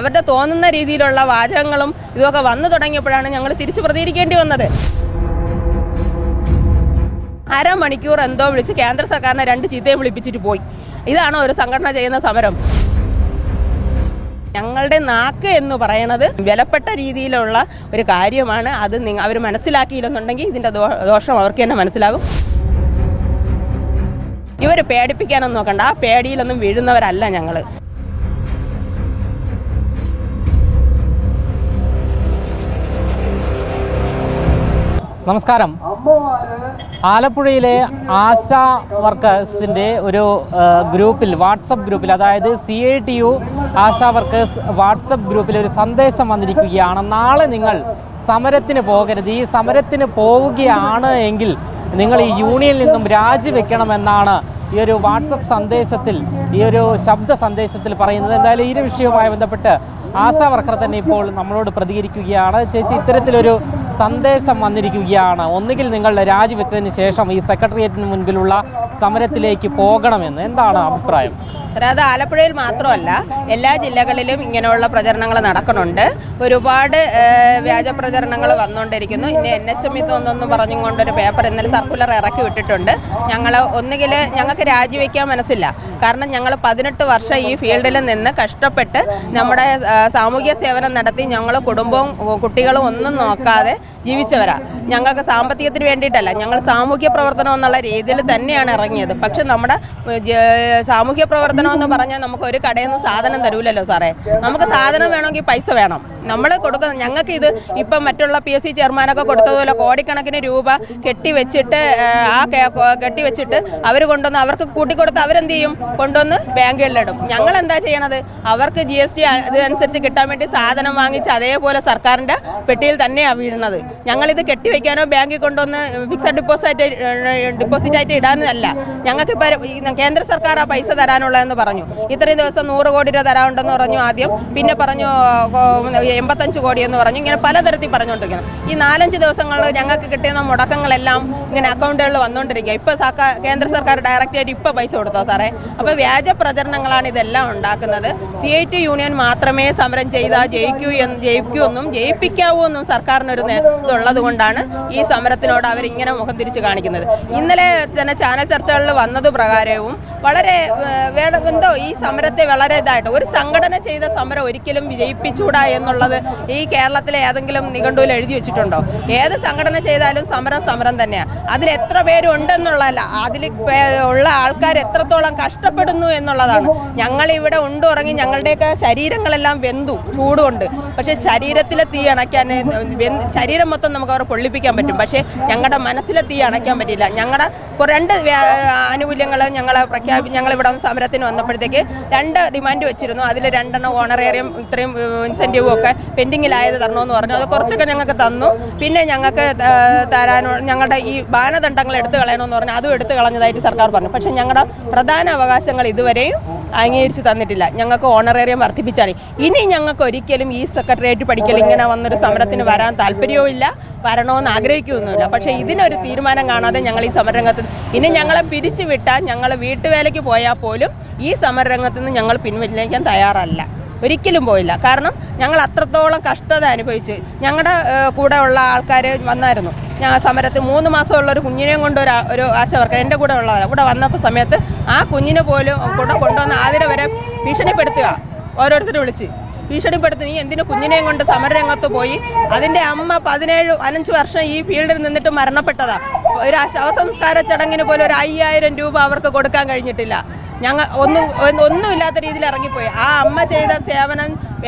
അവരുടെ തോന്നുന്ന രീതിയിലുള്ള വാചകങ്ങളും ഇതൊക്കെ വന്നു തുടങ്ങിയപ്പോഴാണ് ഞങ്ങൾ തിരിച്ചു പ്രതികരിക്കേണ്ടി വന്നത്. അരമണിക്കൂർ എന്തോ വിളിച്ച് കേന്ദ്ര സർക്കാരിനെ 2 ചീത്തയും വിളിപ്പിച്ചിട്ട് പോയി. ഇതാണോ ഒരു സംഘടന ചെയ്യുന്ന സമരം? ഞങ്ങളുടെ നാക്ക് എന്ന് പറയുന്നത് വിലപ്പെട്ട രീതിയിലുള്ള ഒരു കാര്യമാണ്. അത് അവർ മനസ്സിലാക്കിയില്ലെന്നുണ്ടെങ്കിൽ ഇതിൻ്റെ ദോഷം അവർക്ക് തന്നെ മനസ്സിലാകും. ഇവർ പേടിപ്പിക്കാനൊന്നും നോക്കണ്ട, ആ പേടിയിലൊന്നും വീഴുന്നവരല്ല ഞങ്ങൾ. നമസ്കാരം. ആലപ്പുഴയിലെ ആശാ വർക്കേഴ്സിൻ്റെ ഒരു ഗ്രൂപ്പിൽ, വാട്സപ്പ് ഗ്രൂപ്പിൽ, അതായത് CITU ആശാ വർക്കേഴ്സ് വാട്സപ്പ് ഗ്രൂപ്പിൽ ഒരു സന്ദേശം വന്നിരിക്കുകയാണ്. നാളെ നിങ്ങൾ സമരത്തിന് പോകരുത്. ഈ സമരത്തിന് പോവുകയാണ് എങ്കിൽ നിങ്ങൾ ഈ യൂണിയനിൽ നിന്നും രാജിവെക്കണമെന്നാണ് ഈ ഒരു വാട്സപ്പ് സന്ദേശത്തിൽ, ഈ ഒരു ശബ്ദ സന്ദേശത്തിൽ പറയുന്നത്. എന്തായാലും ഈ വിഷയവുമായി ബന്ധപ്പെട്ട് ആശാ വർക്കർ തന്നെ ഇപ്പോൾ നമ്മളോട് പ്രതികരിക്കുകയാണ്. ചേച്ചി, ഇത്തരത്തിലൊരു സന്ദേശം വന്നിരിക്കുകയാണ്. ഒന്നുകിൽ നിങ്ങൾ രാജിവെച്ചതിന് ശേഷം ഈ സെക്രട്ടേറിയറ്റിന് മുൻപിലുള്ള സമരത്തിലേക്ക് പോകണമെന്ന്. എന്താണ് അഭിപ്രായം? അത് ആലപ്പുഴയിൽ മാത്രമല്ല, എല്ലാ ജില്ലകളിലും ഇങ്ങനെയുള്ള പ്രചരണങ്ങൾ നടക്കുന്നുണ്ട്. ഒരുപാട് വ്യാജ പ്രചരണങ്ങൾ വന്നുകൊണ്ടിരിക്കുന്നു. ഇനി NHM ഇതൊന്നു പറഞ്ഞും കൊണ്ടൊരു പേപ്പർ ഇന്നലെ സർക്കുലർ ഇറക്കി വിട്ടിട്ടുണ്ട്. ഒന്നുകിൽ ഞങ്ങൾക്ക് രാജിവെക്കാൻ മനസ്സില്ല. കാരണം ഞങ്ങൾ 18 വർഷം ഈ ഫീൽഡിൽ നിന്ന് കഷ്ടപ്പെട്ട് നമ്മുടെ സാമൂഹ്യ സേവനം നടത്തി ഞങ്ങൾ കുടുംബവും കുട്ടികളും ഒന്നും നോക്കാതെ ജീവിച്ചവരാ. ഞങ്ങൾക്ക് സാമ്പത്തികത്തിന് വേണ്ടിയിട്ടല്ല, ഞങ്ങൾ സാമൂഹ്യ പ്രവർത്തനം എന്നുള്ള രീതിയിൽ തന്നെയാണ് ഇറങ്ങിയത്. പക്ഷെ നമ്മുടെ സാമൂഹ്യ പ്രവർത്തനം എന്ന് പറഞ്ഞാൽ നമുക്ക് ഒരു കടയിൽ നിന്ന് സാധനം തരൂലല്ലോ സാറേ. നമുക്ക് സാധനം വേണമെങ്കിൽ പൈസ വേണം. നമ്മൾ കൊടുക്കുന്ന, ഞങ്ങൾക്ക് ഇത് ഇപ്പം മറ്റുള്ള PSC ചെയർമാനൊക്കെ കൊടുത്തതുപോലെ കോടിക്കണക്കിന് രൂപ കെട്ടിവെച്ചിട്ട് കെട്ടിവെച്ചിട്ട് അവർ കൊണ്ടുവന്ന് അവർക്ക് കൂട്ടിക്കൊടുത്ത് അവരെന്ത് ചെയ്യും? കൊണ്ടുവന്ന് ബാങ്കുകളിലിടും. ഞങ്ങൾ എന്താ ചെയ്യണത്? അവർക്ക് GST ഇതനുസരിച്ച് കിട്ടാൻ വേണ്ടി സാധനം വാങ്ങിച്ച് അതേപോലെ സർക്കാരിൻ്റെ പെട്ടിയിൽ തന്നെയാണ് വീഴുന്നത്. ഞങ്ങളിത് കെട്ടിവെക്കാനോ ബാങ്കിൽ കൊണ്ടുവന്ന് ഫിക്സഡ് ഡിപ്പോസിറ്റായിട്ട് ഇടാനല്ല. ഞങ്ങൾക്കിപ്പോൾ കേന്ദ്ര സർക്കാർ ആ പൈസ തരാനുള്ളതെന്ന് പറഞ്ഞു. ഇത്രയും ദിവസം 100 കോടി രൂപ തരാനുണ്ടെന്ന് പറഞ്ഞു ആദ്യം, പിന്നെ പറഞ്ഞു 85 കോടി എന്ന് പറഞ്ഞു. ഇങ്ങനെ പലതരത്തിൽ പറഞ്ഞുകൊണ്ടിരിക്കുന്നു. ഈ 4-5 ദിവസങ്ങളിൽ ഞങ്ങൾക്ക് കിട്ടുന്ന മുടക്കങ്ങളെല്ലാം ഇങ്ങനെ അക്കൗണ്ടുകളിൽ വന്നുകൊണ്ടിരിക്കുക. ഇപ്പോൾ കേന്ദ്ര സർക്കാർ ഡയറക്റ്റായിട്ട് ഇപ്പോൾ പൈസ കൊടുത്തോ സാറേ? അപ്പോൾ വ്യാജ പ്രചരണങ്ങളാണ് ഇതെല്ലാം ഉണ്ടാക്കുന്നത്. CITU യൂണിയൻ മാത്രമേ സമരം ചെയ്താൽ ജയിക്കൂ എന്നും ജയിപ്പിക്കാവൂ എന്നും സർക്കാരിനൊരു ഇതുള്ളത് കൊണ്ടാണ് ഈ സമരത്തിനോട് അവരിങ്ങനെ മുഖം തിരിച്ച് കാണിക്കുന്നത്. ഇന്നലെ തന്നെ ചാനൽ ചർച്ചകളിൽ വന്നത് പ്രകാരവും വളരെ എന്തോ ഈ സമരത്തെ വളരെ ഇതായിട്ട്, ഒരു സംഘടന ചെയ്ത സമരം ഒരിക്കലും വിജയിപ്പിച്ചൂടാ എന്നുള്ളത് ഈ കേരളത്തിലെ ഏതെങ്കിലും നിഘണ്ടുവിൽ എഴുതി വെച്ചിട്ടുണ്ടോ? ഏത് സംഘടന ചെയ്താലും സമരം തന്നെയാണ്. അതിൽ എത്ര പേരുണ്ടെന്നുള്ളതല്ല, അതിൽ ഉള്ള ആൾക്കാർ എത്രത്തോളം കഷ്ടപ്പെടുന്നു എന്നുള്ളതാണ്. ഞങ്ങളിവിടെ ഉണ്ടുറങ്ങി ഞങ്ങളുടെയൊക്കെ ശരീരങ്ങളെല്ലാം വെന്തു ചൂടുകൊണ്ട്. പക്ഷെ ശരീരത്തിലെ തീ അണയ്ക്കാൻ, ശരീരം മൊത്തം നമുക്ക് അവരെ പൊള്ളിപ്പിക്കാൻ പറ്റും, പക്ഷേ ഞങ്ങളുടെ മനസ്സിലെ തീ അണയ്ക്കാൻ പറ്റില്ല. ഞങ്ങളുടെ 2 ആനുകൂല്യങ്ങൾ ഞങ്ങളിവിടെ സമരത്തിന് വന്നപ്പോഴത്തേക്ക് 2 ഡിമാൻഡ് വെച്ചിരുന്നു. അതിൽ 2 ഓണറേറിയം ഇത്രയും ഇൻസെൻറ്റീവും ഒക്കെ പെൻഡിങ്ങിലായത് തരണമെന്ന് പറഞ്ഞു. അത് കുറച്ചൊക്കെ ഞങ്ങൾക്ക് തന്നു. പിന്നെ ഞങ്ങൾക്ക് ഞങ്ങളുടെ ഈ മാനദണ്ഡങ്ങൾ എടുത്തു കളയണമെന്ന് പറഞ്ഞു. അതും എടുത്തു കളഞ്ഞതായിട്ട് സർക്കാർ പറഞ്ഞു. പക്ഷേ ഞങ്ങളുടെ പ്രധാന അവകാശങ്ങൾ ഇതുവരെയും അംഗീകരിച്ച് തന്നിട്ടില്ല. ഞങ്ങൾക്ക് ഓണറേറിയം വർദ്ധിപ്പിച്ചാൽ ഇനി ഞങ്ങൾക്ക് ഒരിക്കലും ഈ സെക്രട്ടേറിയറ്റ് പഠിക്കൽ ഇങ്ങനെ വന്നൊരു സമരത്തിന് വരാൻ താല്പര്യവും ഇല്ല, വരണമെന്ന് ആഗ്രഹിക്കുകയൊന്നുമില്ല. പക്ഷേ ഇതിനൊരു തീരുമാനം കാണാതെ ഞങ്ങൾ ഈ സമരരംഗത്ത് ഇനി ഞങ്ങളെ പിരിച്ചു വിട്ടാൽ ഞങ്ങൾ വീട്ടുവേലയ്ക്ക് പോയാൽ പോലും ഈ സമരരംഗത്ത് നിന്ന് ഞങ്ങൾ പിൻവലിക്കാൻ തയ്യാറല്ല, ഒരിക്കലും പോയില്ല. കാരണം ഞങ്ങൾ അത്രത്തോളം കഷ്ടത അനുഭവിച്ച് ഞങ്ങളുടെ കൂടെ ഉള്ള ആൾക്കാർ വന്നായിരുന്നു. ഞാൻ സമരത്തിൽ 3 മാസമുള്ള ഒരു കുഞ്ഞിനെയും കൊണ്ട് ഒരു ആശാവർക്കർ എൻ്റെ കൂടെ ഉള്ളവർ ഇവിടെ വന്നപ്പോൾ സമയത്ത് ആ കുഞ്ഞിനെ പോലും കൂടെ കൊണ്ടുവന്ന് ആതിരെ വരെ ഭീഷണിപ്പെടുത്തുക, ഓരോരുത്തർ വിളിച്ച് ഭീഷണിപ്പെടുത്തി. നീ എന്തിനു കുഞ്ഞിനെയും കൊണ്ട് സമരരംഗത്ത് പോയി? അതിൻ്റെ അമ്മ 15 വർഷം ഈ ഫീൽഡിൽ നിന്നിട്ട് മരണപ്പെട്ടതാ. ഒരു ശവസംസ്കാര ചടങ്ങിന് പോലും ഒരു 5000 രൂപ അവർക്ക് കൊടുക്കാൻ കഴിഞ്ഞിട്ടില്ല. ഞങ്ങൾ ഒന്നുമില്ലാത്ത രീതിയിൽ ഇറങ്ങിപ്പോയി. ആ അമ്മ ചെയ്ത സേവനം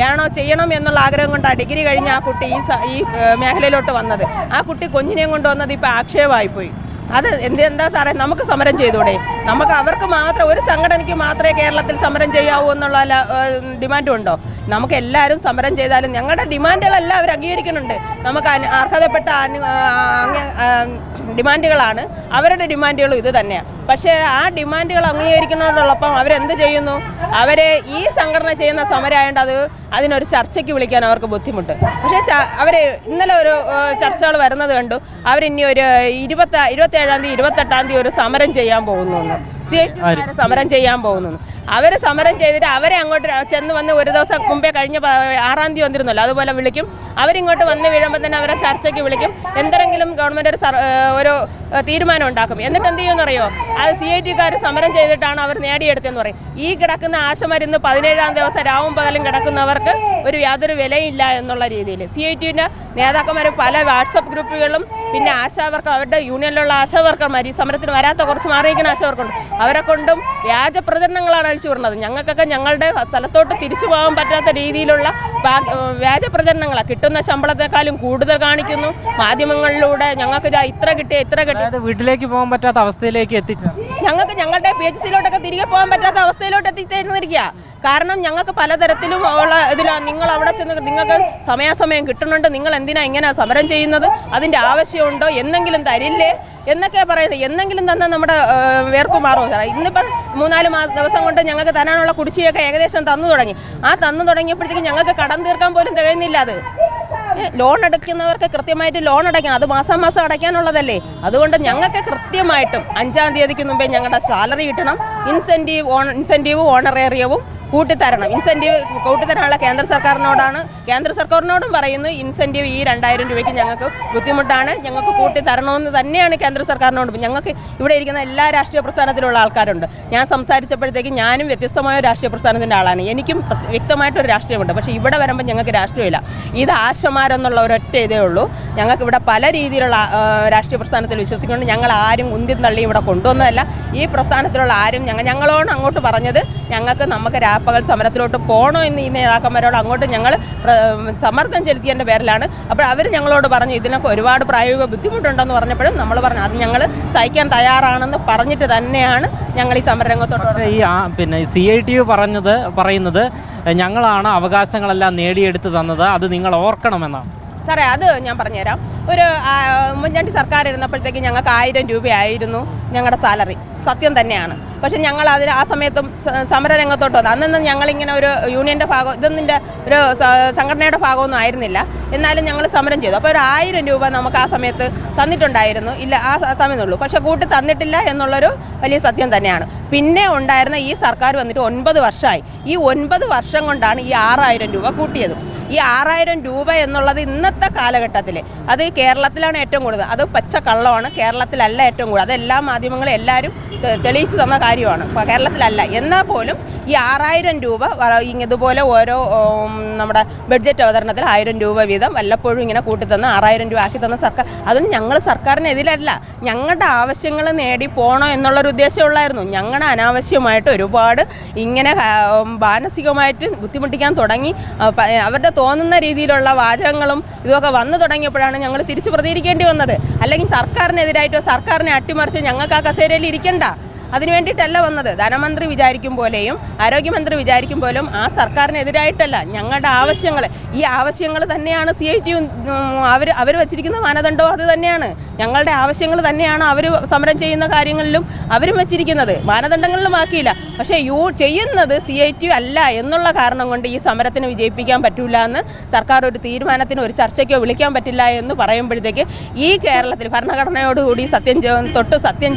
ചെയ്യണം എന്നുള്ള ആഗ്രഹം കൊണ്ടാണ് ഡിഗ്രി കഴിഞ്ഞ ആ കുട്ടി ഈ മേഖലയിലോട്ട് വന്നത്. ആ കുട്ടി കുഞ്ഞിനെയും കൊണ്ടുവന്നത് ഇപ്പോൾ ആക്ഷേപമായിപ്പോയി. അത് എന്താ സാറേ? നമുക്ക് സമരം ചെയ്തൂടെ? നമുക്ക് അവർക്ക് മാത്രം, ഒരു സംഘടനയ്ക്ക് മാത്രമേ കേരളത്തിൽ സമരം ചെയ്യാവൂ എന്നുള്ള ഡിമാൻഡും ഉണ്ടോ? നമുക്ക് എല്ലാവരും സമരം ചെയ്താലും ഞങ്ങളുടെ ഡിമാൻഡുകളെല്ലാം അവർ അംഗീകരിക്കുന്നുണ്ട്. നമുക്ക് അർഹതപ്പെട്ട ഡിമാൻഡുകളാണ്. അവരുടെ ഡിമാൻഡുകളും ഇത് തന്നെയാണ്. പക്ഷേ ആ ഡിമാൻഡുകൾ അംഗീകരിക്കുന്നതോടൊപ്പം അവരെന്ത് ചെയ്യുന്നു? അവരെ ഈ സംഘടന ചെയ്യുന്ന സമരമായതുകൊണ്ട് അതിനൊരു ചർച്ചയ്ക്ക് വിളിക്കാൻ അവർക്ക് ബുദ്ധിമുട്ട്. പക്ഷേ അവർ ഇന്നലെ ഒരു ചർച്ചകൾ വരുന്നത് കണ്ടു. അവരിനി ഒരു 27-ാം തീയതി 28-ാം തീയതി ഒരു സമരം ചെയ്യാൻ പോകുന്നു, സമരം ചെയ്യാൻ പോകുന്നു. അവർ സമരം ചെയ്തിട്ട് അവരെ അങ്ങോട്ട് ചെന്ന് വന്ന് ഒരു ദിവസം മുമ്പേ കഴിഞ്ഞ 6-ാം തീയതി വന്നിരുന്നല്ലോ, അതുപോലെ വിളിക്കും. അവരിങ്ങോട്ട് വന്ന് വീഴുമ്പോൾ തന്നെ അവരെ ചർച്ചയ്ക്ക് വിളിക്കും. എന്തെങ്കിലും ഗവൺമെൻറ് ഒരു തീരുമാനം ഉണ്ടാക്കും. എന്നിട്ട് എന്ത് ചെയ്യുമെന്നറിയോ? അത് CIT-കാർ സമരം ചെയ്തിട്ടാണ് അവർ നേടിയെടുത്തതെന്ന് പറയും. ഈ കിടക്കുന്ന ആശമാർ ഇന്ന് 17-ാം ദിവസം രാവും പകലും കിടക്കുന്നവർക്ക് യാതൊരു വിലയില്ല എന്നുള്ള രീതിയിൽ CIT-ന്റെ നേതാക്കന്മാർ പല വാട്സപ്പ് ഗ്രൂപ്പുകളും പിന്നെ ആശാവർക്കർ, അവരുടെ യൂണിയനിലുള്ള ആശാവർക്കർമാർ, ഈ സമരത്തിന് വരാത്ത കുറച്ച് മാറിയിരിക്കുന്ന ആശാവർക്കുണ്ട്, അവരെ കൊണ്ടും വ്യാജ പ്രചരണങ്ങളാണ് അഴിച്ചു വിടുന്നത്. ഞങ്ങൾക്കൊക്കെ ഞങ്ങളുടെ സ്ഥലത്തോട്ട് തിരിച്ചു പോകാൻ പറ്റാത്ത രീതിയിലുള്ള വ്യാജ പ്രചരണങ്ങളാണ്. കിട്ടുന്ന ശമ്പളത്തെക്കാളും കൂടുതൽ കാണിക്കുന്നു മാധ്യമങ്ങളിലൂടെ. ഞങ്ങൾക്ക് ഇത്ര കിട്ടിയ വീട്ടിലേക്ക് പോകാൻ പറ്റാത്ത അവസ്ഥയിലേക്ക് എത്തിച്ചു. ഞങ്ങൾക്ക് ഞങ്ങളുടെ PHC-ലോട്ടൊക്കെ തിരികെ പോകാൻ പറ്റാത്ത അവസ്ഥയിലോട്ട് എത്തിച്ചേർന്നിരിക്കുക. കാരണം ഞങ്ങൾക്ക് പലതരത്തിലും ഉള്ള ഇതിലാണ്. നിങ്ങൾ അവിടെ ചെന്ന് നിങ്ങൾക്ക് സമയാസമയം കിട്ടുന്നുണ്ട്, നിങ്ങൾ എന്തിനാ ഇങ്ങനെ സമരം ചെയ്യുന്നത്, അതിൻ്റെ ആവശ്യമുണ്ടോ, എന്തെങ്കിലും തരില്ലേ എന്നൊക്കെ പറയുന്നത്. എന്തെങ്കിലും തന്നാൽ നമ്മുടെ വേർപ്പ് മാറുമോ സാറേ? ഇന്നിപ്പം 3-4 ദിവസം കൊണ്ട് ഞങ്ങൾക്ക് തരാനുള്ള കുടിശ്ശികയൊക്കെ ഏകദേശം തന്നു തുടങ്ങി. ആ തന്നു തുടങ്ങിയപ്പോഴത്തേക്കും ഞങ്ങൾക്ക് കടം തീർക്കാൻ പോലും തികയുന്നില്ല. അത് ലോൺ എടുക്കുന്നവർക്ക് കൃത്യമായിട്ട് ലോൺ അടയ്ക്കണം. അത് മാസം അടയ്ക്കാനുള്ളതല്ലേ. അതുകൊണ്ട് ഞങ്ങൾക്ക് കൃത്യമായിട്ടും 5-ാം തീയതിക്ക് മുമ്പേ ഞങ്ങളുടെ സാലറി കിട്ടണം. ഇൻസെൻറ്റീവ് ഓണറേറിയവും കൂട്ടിത്തരണം. ഇൻസെൻറ്റീവ് കൂട്ടിത്തരാനുള്ള കേന്ദ്ര സർക്കാരിനോടും പറയുന്നു. ഇൻസെൻറ്റീവ് ഈ 2000 രൂപയ്ക്ക് ഞങ്ങൾക്ക് ബുദ്ധിമുട്ടാണ്, ഞങ്ങൾക്ക് കൂട്ടിത്തരണമെന്ന് തന്നെയാണ് കേന്ദ്ര സർക്കാരിനോട്. ഞങ്ങൾക്ക് ഇവിടെ ഇരിക്കുന്ന എല്ലാ രാഷ്ട്രീയ പ്രസ്ഥാനത്തിലുള്ള ആൾക്കാരുണ്ട്. ഞാൻ സംസാരിച്ചപ്പോഴത്തേക്ക് ഞാനും വ്യത്യസ്തമായ രാഷ്ട്രീയ പ്രസ്ഥാനത്തിൻ്റെ ആളാണ്. എനിക്കും വ്യക്തമായിട്ടൊരു രാഷ്ട്രീയമുണ്ട്. പക്ഷേ ഇവിടെ വരുമ്പോൾ ഞങ്ങൾക്ക് രാഷ്ട്രീയമില്ല. ഇത് ആശമാരെന്നുള്ള ഒരൊറ്റ ഇതേ ഉള്ളൂ. ഞങ്ങൾക്ക് ഇവിടെ പല രീതിയിലുള്ള രാഷ്ട്രീയ പ്രസ്ഥാനത്തിൽ വിശ്വസിക്കുന്നുണ്ട്. ഞങ്ങൾ ആരും ഉന്തി തള്ളി ഇവിടെ കൊണ്ടുവന്നതല്ല. ഈ പ്രസ്ഥാനത്തിലുള്ള ആരും ഞങ്ങളോട് അങ്ങോട്ട് പറഞ്ഞത് നമുക്ക് പകൽ സമരത്തിലോട്ട് പോകണോ എന്ന് ഈ നേതാക്കന്മാരോട് അങ്ങോട്ട് ഞങ്ങൾ സമ്മർദ്ദം ചെലുത്തിയതിൻ്റെ പേരിലാണ്. അപ്പോൾ അവർ ഞങ്ങളോട് പറഞ്ഞു ഇതിനൊക്കെ ഒരുപാട് പ്രായോഗിക ബുദ്ധിമുട്ടുണ്ടെന്ന് പറഞ്ഞപ്പോഴും നമ്മൾ പറഞ്ഞു അത് ഞങ്ങൾ സഹിക്കാൻ തയ്യാറാണെന്ന് പറഞ്ഞിട്ട് തന്നെയാണ് ഞങ്ങൾ ഈ സമരരംഗത്തോട്ട്. പിന്നെ CITU പറയുന്നത് ഞങ്ങളാണ് അവകാശങ്ങളെല്ലാം നേടിയെടുത്ത് തന്നത്, അത് നിങ്ങൾ ഓർക്കണമെന്നാണ്. സാറേ അത് ഞാൻ പറഞ്ഞുതരാം. ഒരു ഉമ്മൻചാണ്ടി സർക്കാർ ഇരുന്നപ്പോഴത്തേക്ക് ഞങ്ങൾക്ക് 1000 രൂപയായിരുന്നു ഞങ്ങളുടെ സാലറി. സത്യം തന്നെയാണ്. പക്ഷെ ഞങ്ങൾ ആ സമയത്തും സമരരംഗത്തോട്ട് വന്നു. അന്നൊന്നും ഞങ്ങളിങ്ങനെ ഒരു യൂണിയൻ്റെ ഭാഗം ഇതൊന്നിൻ്റെ ഒരു സംഘടനയുടെ ഭാഗമൊന്നും ആയിരുന്നില്ല. എന്നാലും ഞങ്ങൾ സമരം ചെയ്തു. അപ്പോൾ ഒരു 1000 രൂപ നമുക്ക് ആ സമയത്ത് തന്നിട്ടുണ്ടായിരുന്നു. ഇല്ല, ആ തന്നിട്ടുള്ളൂ. പക്ഷെ കൂട്ടി തന്നിട്ടില്ല എന്നുള്ളൊരു വലിയ സത്യം തന്നെയാണ്. പിന്നെ ഉണ്ടായിരുന്ന ഈ സർക്കാർ വന്നിട്ട് 9 വർഷമായി. ഈ 9 വർഷം കൊണ്ടാണ് ഈ 6000 രൂപ കൂട്ടിയത്. ഈ 6000 രൂപ എന്നുള്ളത് ഇന്നത്തെ കാലഘട്ടത്തിൽ അത് കേരളത്തിലാണ് ഏറ്റവും കൂടുതൽ. അത് പച്ചക്കള്ളമാണ്. കേരളത്തിലല്ല ഏറ്റവും കൂടുതൽ. അതെല്ലാ മാധ്യമങ്ങളും എല്ലാവരും തെളിയിച്ചു തന്ന കാര്യമാണ്. കേരളത്തിലല്ല. എന്നാൽ പോലും ഈ 6000 രൂപ ഇതുപോലെ ഓരോ നമ്മുടെ ബഡ്ജറ്റ് അവതരണത്തിൽ 1000 രൂപ വീതം വല്ലപ്പോഴും ഇങ്ങനെ കൂട്ടിത്തന്ന് 6000 രൂപ ആക്കി തന്ന സർക്കാർ. അതുകൊണ്ട് ഞങ്ങൾ സർക്കാരിനെതിരല്ല. ഞങ്ങളുടെ ആവശ്യങ്ങൾ നേടി പോകണോ എന്നുള്ളൊരു ഉദ്ദേശമുള്ളായിരുന്നു. ഞങ്ങളുടെ അനാവശ്യമായിട്ട് ഒരുപാട് ഇങ്ങനെ മാനസികമായിട്ട് ബുദ്ധിമുട്ടിക്കാൻ തുടങ്ങി. അവരുടെ തോന്നുന്ന രീതിയിലുള്ള വാചകങ്ങളും ഇതൊക്കെ വന്നു തുടങ്ങിയപ്പോഴാണ് ഞങ്ങൾ തിരിച്ചു പ്രതികരിക്കേണ്ടി വന്നത്. അല്ലെങ്കിൽ സർക്കാരിനെതിരായിട്ടോ സർക്കാരിനെ അട്ടിമറിച്ച് ഞങ്ങൾക്ക് ആ കസേരയിൽ ഇരിക്കണ്ട. അതിനു വേണ്ടിയിട്ടല്ല വന്നത്. ധനമന്ത്രി വിചാരിക്കും പോലെയും ആരോഗ്യമന്ത്രി വിചാരിക്കും പോലും ആ സർക്കാരിനെതിരായിട്ടല്ല. ഞങ്ങളുടെ ആവശ്യങ്ങൾ ഈ ആവശ്യങ്ങൾ തന്നെയാണ് CITU അവർ വച്ചിരിക്കുന്ന മാനദണ്ഡവും അത് തന്നെയാണ്. ഞങ്ങളുടെ ആവശ്യങ്ങൾ തന്നെയാണ് അവർ സമരം ചെയ്യുന്ന കാര്യങ്ങളിലും അവരും വച്ചിരിക്കുന്നത്. മാനദണ്ഡങ്ങളിലും ആക്കിയില്ല. പക്ഷേ ചെയ്യുന്നത് CITU അല്ല എന്നുള്ള കാരണം കൊണ്ട് ഈ സമരത്തിന് വിജയിപ്പിക്കാൻ പറ്റില്ല എന്ന് സർക്കാർ ഒരു തീരുമാനത്തിന് ഒരു ചർച്ചയ്ക്കോ വിളിക്കാൻ പറ്റില്ല എന്ന് പറയുമ്പോഴത്തേക്ക് ഈ കേരളത്തിൽ ഭരണഘടനയോടുകൂടി സത്യം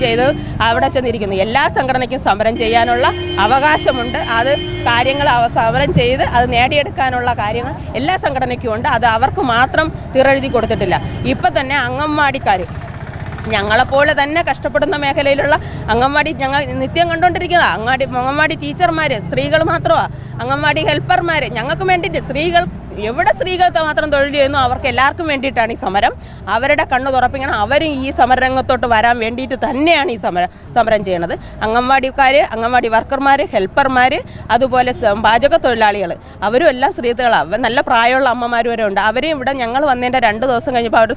ചെയ്ത് അവിടെ ചെന്നിരിക്കുന്നു. എല്ലാ സംഘടനയ്ക്കും സമരം ചെയ്യാനുള്ള അവകാശമുണ്ട്. അത് കാര്യങ്ങൾ സമരം ചെയ്ത് അത് നേടിയെടുക്കാനുള്ള കാര്യങ്ങൾ എല്ലാ സംഘടനയ്ക്കും ഉണ്ട്. അത് അവർക്ക് മാത്രം തിരെഴുതി കൊടുത്തിട്ടില്ല. ഇപ്പം തന്നെ അംഗൻവാടിക്കാർ ഞങ്ങളെപ്പോലെ തന്നെ കഷ്ടപ്പെടുന്ന മേഖലയിലുള്ള അംഗൻവാടി ഞങ്ങൾ നിത്യം കണ്ടുകൊണ്ടിരിക്കുന്നത്. അംഗൻവാടി ടീച്ചർമാർ സ്ത്രീകൾ മാത്രമാണ്. അംഗൻവാടി ഹെൽപ്പർമാർ ഞങ്ങൾക്ക് വേണ്ടിയിട്ട് എവിടെ സ്ത്രീകൾക്ക് മാത്രം തൊഴിൽ ചെയ്യുന്നു അവർക്ക് എല്ലാവർക്കും വേണ്ടിയിട്ടാണ് ഈ സമരം. അവരുടെ കണ്ണ് തുറപ്പിക്കണം. അവരും ഈ സമരരംഗത്തോട്ട് വരാൻ വേണ്ടിയിട്ട് തന്നെയാണ് ഈ സമരം ചെയ്യണത്. അംഗൻവാടിക്കാർ, അംഗൻവാടി വർക്കർമാർ, ഹെൽപ്പർമാർ, അതുപോലെ പാചക തൊഴിലാളികൾ അവരും എല്ലാം സ്ത്രീകളാണ്. നല്ല പ്രായമുള്ള അമ്മമാർ വരെ ഉണ്ട്. അവരും ഇവിടെ ഞങ്ങൾ വന്നതിൻ്റെ 2 ദിവസം കഴിഞ്ഞപ്പോൾ അവർ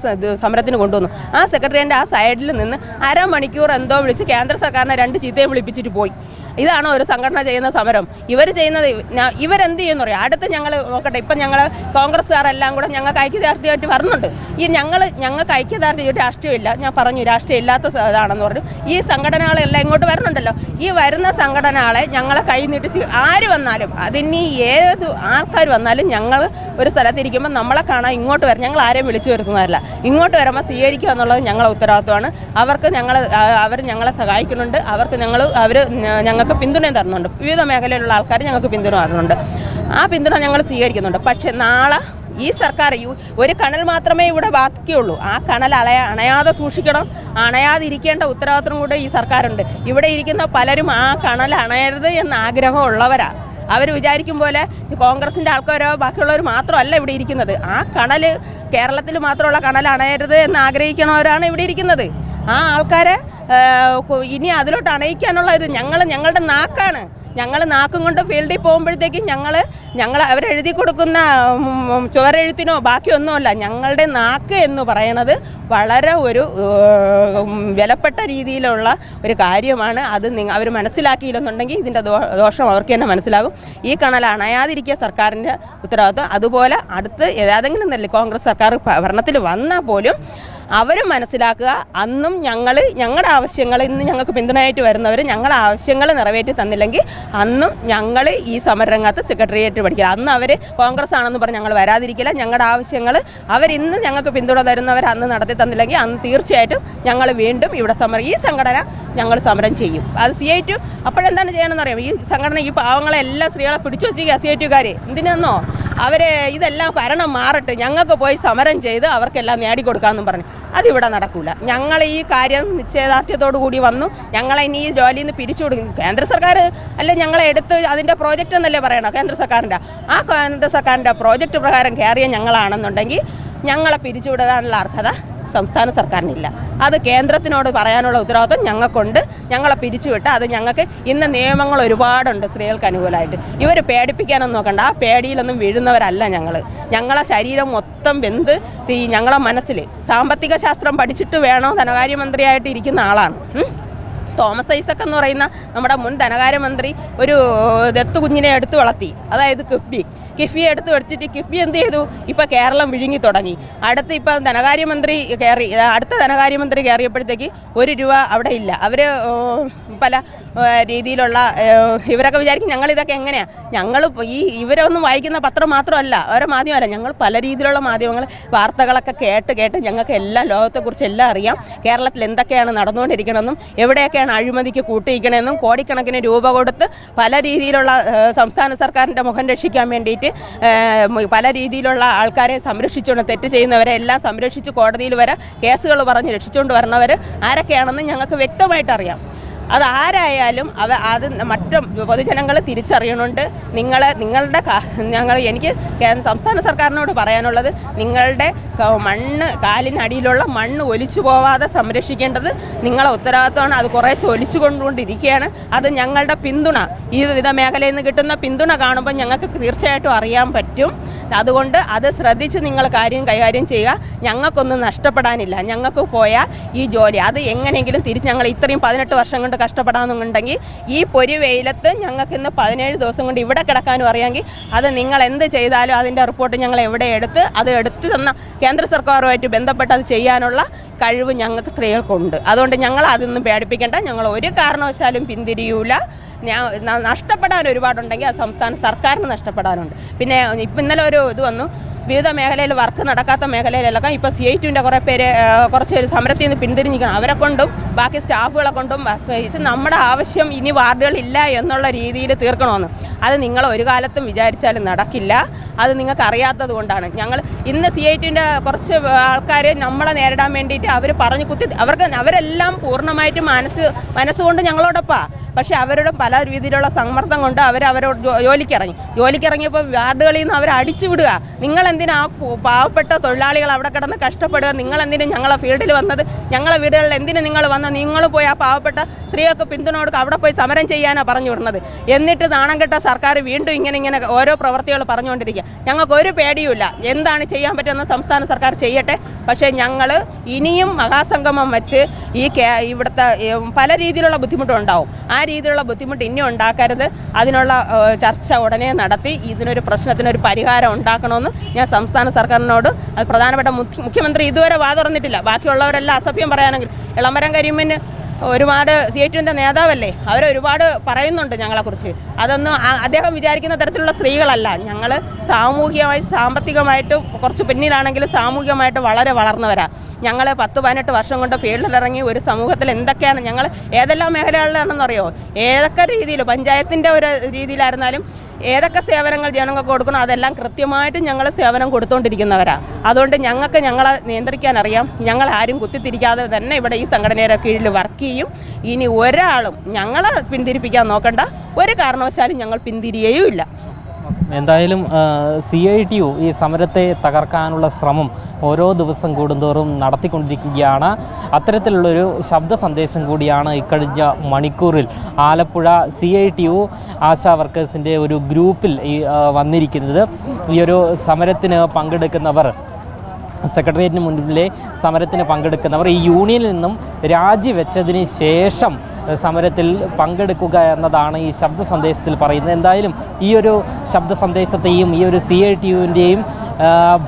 സമരത്തിന് കൊണ്ടുവന്നു. ആ സെക്രട്ടറിയേൻ്റെ ആ സൈഡിൽ നിന്ന് അരമണിക്കൂർ എന്തോ വിളിച്ച് കേന്ദ്ര സർക്കാരിനെ 2 ചീത്തയും വിളിപ്പിച്ചിട്ട് പോയി. ഇതാണോ ഒരു സംഘടന ചെയ്യുന്ന സമരം? ഇവർ ചെയ്യുന്നത് ഇവരെന്ത് ചെയ്യുന്നു പറയാം. അടുത്ത് ഞങ്ങൾ നോക്കട്ടെ, ഇപ്പം ഞങ്ങൾ കോൺഗ്രസ്സുകാരെല്ലാം കൂടെ ഞങ്ങൾക്ക് ഐക്യദാർഢ്യമായിട്ട് വരുന്നുണ്ട്. ഞങ്ങൾക്ക് ഐക്യദാർഢ്യം രാഷ്ട്രീയമില്ല, ഞാൻ പറഞ്ഞു രാഷ്ട്രീയം ഇല്ലാത്ത ഇതാണെന്ന് പറഞ്ഞു. ഈ സംഘടനകളെല്ലാം ഇങ്ങോട്ട് വരുന്നുണ്ടല്ലോ. ഈ വരുന്ന സംഘടനകളെ ഞങ്ങളെ കൈ നീട്ടിച്ച് ആര് വന്നാലും, അതിനി ഏത് ആൾക്കാർ വന്നാലും ഞങ്ങൾ ഒരു സ്ഥലത്തിരിക്കുമ്പോൾ നമ്മളെ കാണാൻ ഇങ്ങോട്ട് വരും. ഞങ്ങൾ ആരെയും വിളിച്ചു വരുത്തുന്നതല്ല, ഇങ്ങോട്ട് വരുമ്പോൾ സ്വീകരിക്കുക എന്നുള്ളത് ഞങ്ങളെ ഉത്തരവാദിത്വമാണ്. അവർ ഞങ്ങളെ സഹായിക്കുന്നുണ്ട്. അവർ ഞങ്ങൾക്ക് പിന്തുണയും തരുന്നുണ്ട്. വിവിധ മേഖലയിലുള്ള ആൾക്കാർ ഞങ്ങൾക്ക് പിന്തുണ തരുന്നുണ്ട്. ആ പിന്തുണ ഞങ്ങൾ സ്വീകരിക്കുന്നുണ്ട്. പക്ഷെ നാളെ ഈ സർക്കാർ ഒരു കണൽ മാത്രമേ ഇവിടെ ബാക്കിയുള്ളൂ. ആ കണൽ അണയാതെ സൂക്ഷിക്കണം. അണയാതിരിക്കേണ്ട ഉത്തരവാദിത്വം കൂടെ ഈ സർക്കാരുണ്ട്. ഇവിടെ ഇരിക്കുന്ന പലരും ആ കണൽ അണയരുത് എന്ന ആഗ്രഹമുള്ളവരാ. അവർ വിചാരിക്കും പോലെ കോൺഗ്രസിൻ്റെ ആൾക്കാരോ ബാക്കിയുള്ളവർ മാത്രമല്ല ഇവിടെ ഇരിക്കുന്നത്. ആ കണൽ കേരളത്തിൽ മാത്രമുള്ള കണൽ അണയരുത് എന്ന് ആഗ്രഹിക്കണവരാണ് ഇവിടെ ഇരിക്കുന്നത്. ആ ആൾക്കാരെ ഇനി അതിലോട്ട് അണയിക്കാനുള്ള ഇത് ഞങ്ങളുടെ നാക്കാണ്. ഞങ്ങൾ നാക്കും കൊണ്ട് ഫീൽഡിൽ പോകുമ്പോഴത്തേക്കും ഞങ്ങൾ അവരെഴുതി കൊടുക്കുന്ന ചുവരെഴുത്തിനോ ബാക്കിയൊന്നുമല്ല. ഞങ്ങളുടെ നാക്ക് എന്ന് പറയണത് വളരെ ഒരു വിലപ്പെട്ട രീതിയിലുള്ള ഒരു കാര്യമാണ്. അത് അവർ മനസ്സിലാക്കിയില്ലെന്നുണ്ടെങ്കിൽ ഇതിൻ്റെ ദോഷം അവർക്ക് തന്നെ മനസ്സിലാകും. ഈ കണൽ അണയാതിരിക്കുക സർക്കാരിൻ്റെ ഉത്തരവാദിത്വം. അതുപോലെ അടുത്ത് ഏതെങ്കിലും തന്നെ കോൺഗ്രസ് സർക്കാർ ഭരണത്തിൽ വന്നാൽ പോലും അവർ മനസ്സിലാക്കുക, അന്നും ഞങ്ങളുടെ ആവശ്യങ്ങൾ ഇന്ന് ഞങ്ങൾക്ക് പിന്തുണയായിട്ട് വരുന്നവർ ഞങ്ങളുടെ ആവശ്യങ്ങൾ നിറവേറ്റി തന്നില്ലെങ്കിൽ അന്നും ഞങ്ങൾ ഈ സമരരംഗത്ത് സെക്രട്ടേറിയറ്റ് പഠിക്കില്ല. അന്ന് അവർ കോൺഗ്രസ് ആണെന്ന് പറഞ്ഞ് ഞങ്ങൾ വരാതിരിക്കില്ല. ഞങ്ങളുടെ ആവശ്യങ്ങൾ അവരിന്ന് ഞങ്ങൾക്ക് പിന്തുണ തരുന്നവർ അന്ന് നടത്തി തന്നില്ലെങ്കിൽ അന്ന് തീർച്ചയായിട്ടും ഞങ്ങൾ വീണ്ടും ഇവിടെ ഈ സംഘടന ഞങ്ങൾ സമരം ചെയ്യും. അത് CITU അപ്പോഴെന്താണ് ചെയ്യണമെന്ന് അറിയാം. ഈ സംഘടന ഈ പാവങ്ങളെ എല്ലാ സ്ത്രീകളെ പിടിച്ചു വെച്ചിരിക്കുക CITUകാർ. എന്തിനാന്നോ? ഇതെല്ലാം ഭരണം മാറട്ടെ, ഞങ്ങൾക്ക് പോയി സമരം ചെയ്ത് അവർക്കെല്ലാം നേടിക്കൊടുക്കാമെന്നും പറഞ്ഞു. അതിവിടെ നടക്കൂല. ഞങ്ങൾ ഈ കാര്യം നിശ്ചയദാർഢ്യത്തോടു കൂടി വന്നു. ഞങ്ങളെ ഇനി ഈ ജോലിയിൽ നിന്ന് പിരിച്ചു കൊടുക്കും. കേന്ദ്ര സർക്കാർ അല്ലെ ഞങ്ങളെ എടുത്ത് അതിൻ്റെ പ്രോജക്റ്റ് എന്നല്ലേ പറയണോ? കേന്ദ്ര സർക്കാരിൻ്റെ കേന്ദ്ര സർക്കാരിൻ്റെ പ്രോജക്റ്റ് പ്രകാരം കയറിയ ഞങ്ങളാണെന്നുണ്ടെങ്കിൽ ഞങ്ങളെ പിരിച്ചുവിടാനുള്ള അർഹത സംസ്ഥാന സർക്കാരിനില്ല. അത് കേന്ദ്രത്തിനോട് പറയാനുള്ള ഉത്തരവാദിത്വം ഞങ്ങൾക്കുണ്ട്. ഞങ്ങളെ പിരിച്ചുവിട്ട് അത് ഞങ്ങൾക്ക് ഇന്ന് നിയമങ്ങൾ ഒരുപാടുണ്ട് സ്ത്രീകൾക്ക് അനുകൂലമായിട്ട്. ഇവർ പേടിപ്പിക്കാനൊന്നും നോക്കണ്ട. ആ പേടിയിലൊന്നും വീഴുന്നവരല്ല ഞങ്ങളെ ശരീരം മൊത്തം വെന്ത് ഞങ്ങളെ മനസ്സിൽ സാമ്പത്തിക ശാസ്ത്രം പഠിച്ചിട്ട് വേണോ ധനകാര്യമന്ത്രിയായിട്ട് ഇരിക്കുന്ന ആളാണ് തോമസ് ഐസക് എന്ന് പറയുന്ന നമ്മുടെ മുൻ ധനകാര്യമന്ത്രി. ഒരു ദത്തു കുഞ്ഞിനെ എടുത്ത് വളർത്തി, അതായത് കിഫ്ബിയെ എടുത്ത് വെച്ചിട്ട് കിഫ്ബി എന്ത് ചെയ്തു? ഇപ്പം കേരളം വിഴുങ്ങി തുടങ്ങി. ഇപ്പം അടുത്ത ധനകാര്യമന്ത്രി കയറിയപ്പോഴത്തേക്ക് ₹1 അവിടെ ഇല്ല. അവർ പല രീതിയിലുള്ള ഇവരൊക്കെ വിചാരിക്കും ഞങ്ങളിതൊക്കെ എങ്ങനെയാണ്. ഞങ്ങൾ ഇവരൊന്നും വായിക്കുന്ന പത്രം മാത്രമല്ല, അവരെ മാധ്യമമല്ല, ഞങ്ങൾ പല രീതിയിലുള്ള മാധ്യമങ്ങൾ വാർത്തകളൊക്കെ കേട്ട് ഞങ്ങൾക്ക് എല്ലാ ലോകത്തെക്കുറിച്ച് എല്ലാം അറിയാം. കേരളത്തിൽ എന്തൊക്കെയാണ് നടന്നുകൊണ്ടിരിക്കണമെന്നും എവിടെയൊക്കെയാണ് അഴിമതിക്ക് കൂട്ടിയിരിക്കണമെന്നും കോടിക്കണക്കിന് രൂപ കൊടുത്ത് പല രീതിയിലുള്ള സംസ്ഥാന സർക്കാരിൻ്റെ മുഖം രക്ഷിക്കാൻ വേണ്ടിയിട്ട് പല രീതിയിലുള്ള ആൾക്കാരെ സംരക്ഷിച്ചുകൊണ്ട് തെറ്റ് ചെയ്യുന്നവരെ എല്ലാം സംരക്ഷിച്ച് കോടതിയിൽ വരെ കേസുകൾ പറഞ്ഞ് രക്ഷിച്ചുകൊണ്ട് വരുന്നവർ ആരൊക്കെയാണെന്ന് ഞങ്ങൾക്ക് വ്യക്തമായിട്ട് അറിയാം. അതാരായാലും അത് മറ്റു പൊതുജനങ്ങൾ തിരിച്ചറിയണുണ്ട്. എനിക്ക് സംസ്ഥാന സർക്കാരിനോട് പറയാനുള്ളത്, നിങ്ങളുടെ കാലിനടിയിലുള്ള മണ്ണ് ഒലിച്ചു പോവാതെ സംരക്ഷിക്കേണ്ടത് നിങ്ങളെ ഉത്തരവാദിത്വമാണ്. അത് കുറേശ്ശെ ഒലിച്ചു കൊണ്ടുകൊണ്ടിരിക്കുകയാണ്. അത് ഞങ്ങളുടെ പിന്തുണ, ഈ വിവിധ മേഖലയിൽ നിന്ന് കിട്ടുന്ന പിന്തുണ കാണുമ്പോൾ ഞങ്ങൾക്ക് തീർച്ചയായിട്ടും അറിയാൻ പറ്റും. അതുകൊണ്ട് അത് ശ്രദ്ധിച്ച് നിങ്ങൾ കൈകാര്യം ചെയ്യുക. ഞങ്ങൾക്കൊന്നും നഷ്ടപ്പെടാനില്ല. ഞങ്ങൾക്ക് പോയാൽ ഈ ജോലി അത് എങ്ങനെയെങ്കിലും ഞങ്ങൾ ഇത്രയും 18 വർഷം കൊണ്ട് കഷ്ടപ്പെടാമെന്നുണ്ടെങ്കിൽ ഈ വെയിലത്ത് ഞങ്ങൾക്ക് ഇന്ന് 17 ദിവസം കൊണ്ട് ഇവിടെ കിടക്കാനും അറിയാമെങ്കിൽ അത് നിങ്ങൾ എന്ത് ചെയ്താലും അതിൻ്റെ റിപ്പോർട്ട് ഞങ്ങൾ എവിടെ എടുത്ത് തന്ന കേന്ദ്ര സർക്കാരുമായിട്ട് ബന്ധപ്പെട്ട് അത് ചെയ്യാനുള്ള കഴിവ് ഞങ്ങൾക്ക് സ്ത്രീകൾക്കുണ്ട്. അതുകൊണ്ട് ഞങ്ങൾ അതൊന്നും പേടിപ്പിക്കേണ്ട. ഞങ്ങൾ ഒരു കാരണവശാലും പിന്തിരിയൂല. നഷ്ടപ്പെടാൻ ഒരുപാടുണ്ടെങ്കിൽ അത് സംസ്ഥാന സർക്കാരിന് നഷ്ടപ്പെടാനുണ്ട്. പിന്നെ ഇന്നലെ ഒരു ഇത് വന്നു, വിവിധ മേഖലയിൽ വർക്ക് നടക്കാത്ത മേഖലയിലൊക്കെ ഇപ്പോൾ CITUവിൻ്റെ കുറച്ച് സമരത്തിൽ നിന്ന് പിന്തിരിഞ്ഞിരിക്കണം. അവരെ കൊണ്ടും ബാക്കി സ്റ്റാഫുകളെ കൊണ്ടും നമ്മുടെ ആവശ്യം ഇനി വാർഡുകളില്ല എന്നുള്ള രീതിയിൽ തീർക്കണമെന്ന്. അത് നിങ്ങൾ ഒരു കാലത്തും വിചാരിച്ചാലും നടക്കില്ല. അത് നിങ്ങൾക്ക് അറിയാത്തത് കൊണ്ടാണ്. ഞങ്ങൾ ഇന്ന് CITUവിൻ്റെ കുറച്ച് ആൾക്കാർ നമ്മളെ നേരിടാൻ വേണ്ടിയിട്ട് അവർ പറഞ്ഞു കുത്തി അവരെല്ലാം പൂർണ്ണമായിട്ട് മനസ്സുകൊണ്ട് ഞങ്ങളോടൊപ്പം. പക്ഷെ അവരുടെ പല രീതിയിലുള്ള സമ്മർദ്ദം കൊണ്ട് അവരോട് ജോലിക്കിറങ്ങിയപ്പോൾ വാർഡുകളിൽ നിന്ന് അവരെ അടിച്ചു വിടുക. നിങ്ങളെന്തിനാ പാവപ്പെട്ട തൊഴിലാളികൾ അവിടെ കിടന്ന് കഷ്ടപ്പെടുക? നിങ്ങളെന്തിനും ഞങ്ങളെ ഫീൽഡിൽ വന്നത്? ഞങ്ങളെ വീടുകളിൽ എന്തിനു നിങ്ങൾ വന്നത്? നിങ്ങൾ പോയി ആ പാവപ്പെട്ട സ്ത്രീകൾക്ക് പിന്തുണ കൊടുക്കുക, അവിടെ പോയി സമരം ചെയ്യാനാണ് പറഞ്ഞു വിടുന്നത്. എന്നിട്ട് നാണം കെട്ട സർക്കാർ വീണ്ടും ഇങ്ങനെ ഓരോ പ്രവൃത്തികൾ പറഞ്ഞുകൊണ്ടിരിക്കുക. ഞങ്ങൾക്ക് ഒരു പേടിയുമില്ല. എന്താണ് ചെയ്യാൻ പറ്റുന്ന സംസ്ഥാന സർക്കാർ ചെയ്യട്ടെ. പക്ഷേ ഞങ്ങൾ ഇനിയും മഹാസംഗമം വെച്ച് ഇവിടുത്തെ പല രീതിയിലുള്ള ബുദ്ധിമുട്ടുണ്ടാവും. ആ രീതിയിലുള്ള ബുദ്ധിമുട്ട് ഇനി ഉണ്ടാക്കരുത്. അതിനുള്ള ചർച്ച ഉടനെ നടത്തി ഇതിനൊരു പ്രശ്നത്തിനൊരു പരിഹാരം ഉണ്ടാക്കണമെന്ന് ഞാൻ സംസ്ഥാന സർക്കാരിനോട്, അത് പ്രധാനപ്പെട്ട മുഖ്യമന്ത്രി ഇതുവരെ വാ തുറന്നിട്ടില്ല. ബാക്കിയുള്ളവരെല്ലാം അസഭ്യം പറയാനെങ്കിൽ ഇളമരം കരീമിന് ഒരുപാട് CITUവിൻ്റെ നേതാവല്ലേ, അവരൊരുപാട് പറയുന്നുണ്ട് ഞങ്ങളെക്കുറിച്ച്. അതൊന്നും അദ്ദേഹം വിചാരിക്കുന്ന തരത്തിലുള്ള സ്ത്രീകളല്ല ഞങ്ങൾ. സാമൂഹികമായി സാമ്പത്തികമായിട്ട് കുറച്ച് പിന്നിലാണെങ്കിലും സാമൂഹികമായിട്ട് വളരെ വളർന്നവരാ ഞങ്ങൾ. 10-18 വർഷം കൊണ്ട് ഫീൽഡിലിറങ്ങി ഒരു സമൂഹത്തിൽ എന്തൊക്കെയാണ് ഞങ്ങൾ ഏതെല്ലാം മേഖലകളിലാണെന്നറിയോ? ഏതൊക്കെ രീതിയിൽ പഞ്ചായത്തിൻ്റെ ഒരു രീതിയിലായിരുന്നാലും ഏതൊക്കെ സേവനങ്ങൾ ജനങ്ങൾക്ക് കൊടുക്കണം അതെല്ലാം കൃത്യമായിട്ട് ഞങ്ങൾ സേവനം കൊടുത്തുകൊണ്ടിരിക്കുന്നവരാണ്. അതുകൊണ്ട് ഞങ്ങൾക്ക് ഞങ്ങളെ നിയന്ത്രിക്കാൻ അറിയാം. ഞങ്ങൾ ആരും കുത്തിത്തിരിക്കാതെ തന്നെ ഇവിടെ ഈ സംഘടനയുടെ കീഴിൽ വർക്ക് ചെയ്യും. ഇനി ഒരാളും ഞങ്ങളെ പിന്തിരിപ്പിക്കാൻ നോക്കണ്ട. ഒരു കാരണവശാലും ഞങ്ങൾ പിന്തിരിയേയുമില്ല. എന്തായാലും CITU ഈ സമരത്തെ തകർക്കാനുള്ള ശ്രമം ഓരോ ദിവസം കൂടുന്തോറും നടത്തിക്കൊണ്ടിരിക്കുകയാണ്. അത്തരത്തിലുള്ളൊരു ശബ്ദ സന്ദേശം കൂടിയാണ് ഇക്കഴിഞ്ഞ മണിക്കൂറിൽ ആലപ്പുഴ CITU ആശാ വർക്കേഴ്സിൻ്റെ ഒരു ഗ്രൂപ്പിൽ വന്നിരിക്കുന്നത്. ഈ ഒരു സമരത്തിന് പങ്കെടുക്കുന്നവർ, സെക്രട്ടേറിയറ്റിന് മുൻപിലെ സമരത്തിന് പങ്കെടുക്കുന്നവർ ഈ യൂണിയനിൽ നിന്നും രാജിവെച്ചതിന് ശേഷം സമരത്തിൽ പങ്കെടുക്കുക എന്നതാണ് ഈ ശബ്ദ സന്ദേശത്തിൽ പറയുന്നത്. എന്തായാലും ഈ ഒരു ശബ്ദ സന്ദേശത്തെയും ഈ ഒരു CITUവിൻ്റെയും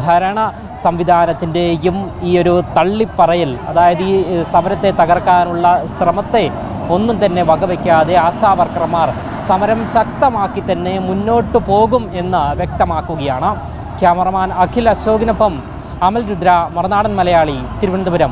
ഭരണ സംവിധാനത്തിൻ്റെയും ഈ ഒരു തള്ളിപ്പറയൽ, അതായത് ഈ സമരത്തെ തകർക്കാനുള്ള ശ്രമത്തെ ഒന്നും തന്നെ വകവയ്ക്കാതെ ആശാ വർക്കർമാർ സമരം ശക്തമാക്കി തന്നെ മുന്നോട്ട് പോകും എന്ന് വ്യക്തമാക്കുകയാണ്. ക്യാമറമാൻ അഖിൽ അശോകിനൊപ്പം അമൽ രുദ്ര, മറുനാടൻ മലയാളി, തിരുവനന്തപുരം.